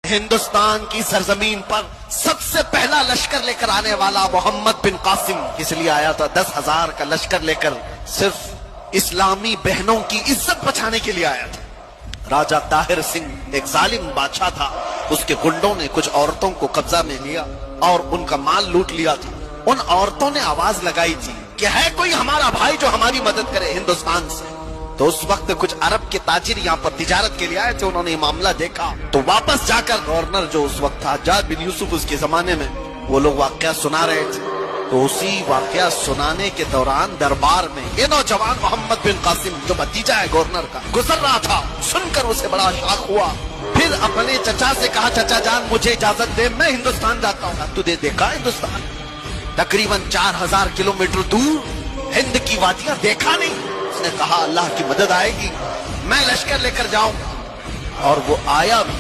ہندوستان کی سرزمین پر سب سے پہلا لشکر لے کر آنے والا محمد بن قاسم کس لیے آیا تھا؟ 10,000 کا لشکر لے کر صرف اسلامی بہنوں کی عزت بچانے کے لیے آیا تھا۔ راجہ طاہر سنگھ ایک ظالم بادشاہ تھا، اس کے گنڈوں نے کچھ عورتوں کو قبضہ میں لیا اور ان کا مال لوٹ لیا تھا۔ ان عورتوں نے آواز لگائی تھی کہ ہے کوئی ہمارا بھائی جو ہماری مدد کرے ہندوستان سے۔ تو اس وقت کچھ عرب کے تاجر یہاں پر تجارت کے لیے آئے تھے، انہوں نے یہ معاملہ دیکھا تو واپس جا کر گورنر جو اس وقت تھا حجاج بن یوسف اس کے زمانے میں، وہ لوگ واقعہ سنا رہے تھے۔ تو اسی واقعہ سنانے کے دوران دربار میں یہ نوجوان محمد بن قاسم جو بھتیجا ہے گورنر کا گزر رہا تھا، سن کر اسے بڑا شاق ہوا۔ پھر اپنے چچا سے کہا چچا جان مجھے اجازت دے، میں ہندوستان جاتا ہوں۔ تو دیکھا ہندوستان تقریباً 4,000 کلومیٹر دور ہند کی وادیاں دیکھا نہیں؟ اس نے کہا اللہ کی مدد آئے گی، میں لشکر لے کر جاؤں گا۔ اور وہ آیا بھی،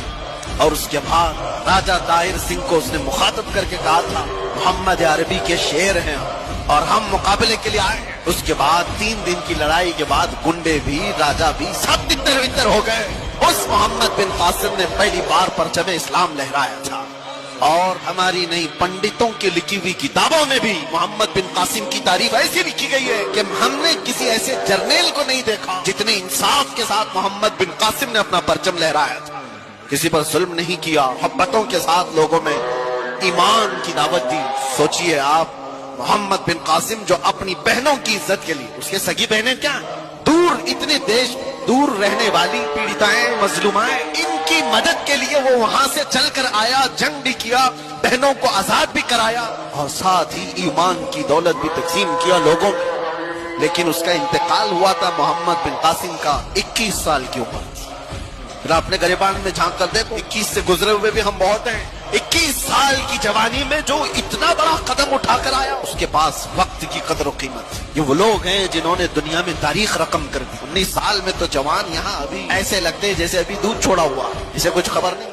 اور اس کے بعد راجہ طاہر سنگھ کو اس نے مخاطب کر کے کہا تھا محمد عربی کے شیر ہیں اور ہم مقابلے کے لیے آئے ہیں۔ اس کے بعد 3 دن کی لڑائی کے بعد گنڈے بھی راجہ بھی سب تتر ہو گئے۔ اس محمد بن قاسم نے پہلی بار پرچم اسلام لہرایا تھا، اور ہماری نئی پنڈتوں کی لکھی ہوئی کتابوں میں بھی محمد بن قاسم کی تعریف ایسی لکھی گئی ہے کہ ہم نے کسی ایسے جرنیل کو نہیں دیکھا جتنے انصاف کے ساتھ محمد بن قاسم نے اپنا پرچم لہرایا تھا۔ کسی پر ظلم نہیں کیا، محبتوں کے ساتھ لوگوں میں ایمان کی دعوت دی۔ سوچئے آپ محمد بن قاسم جو اپنی بہنوں کی عزت کے لیے، اس کے سگی بہنیں کیا ہیں؟ دور اتنے دیش دور رہنے والی پیڑتائیں مظلومائیں، ان کی مدد کے لیے وہ وہاں سے چل کر آیا، جنگ بھی کیا، بہنوں کو آزاد بھی کرایا اور ساتھ ہی ایمان کی دولت بھی تقسیم کیا لوگوں میں۔ لیکن اس کا انتقال ہوا تھا محمد بن قاسم کا 21 سال کی عمر۔ پھر اپنے گریبان میں جھانک کر دیکھو، 21 سے گزرے ہوئے بھی ہم بہت ہیں۔ 21 سال کی جوانی میں جو اتنا بڑا قدم اٹھا کر آیا، اس کے پاس وقت کی قدر و قیمت۔ یہ وہ لوگ ہیں جنہوں نے دنیا میں تاریخ رقم کر دی۔ 19 سال میں تو جوان یہاں ابھی ایسے لگتے ہیں جیسے ابھی دودھ چھوڑا ہوا، اسے کچھ خبر نہیں۔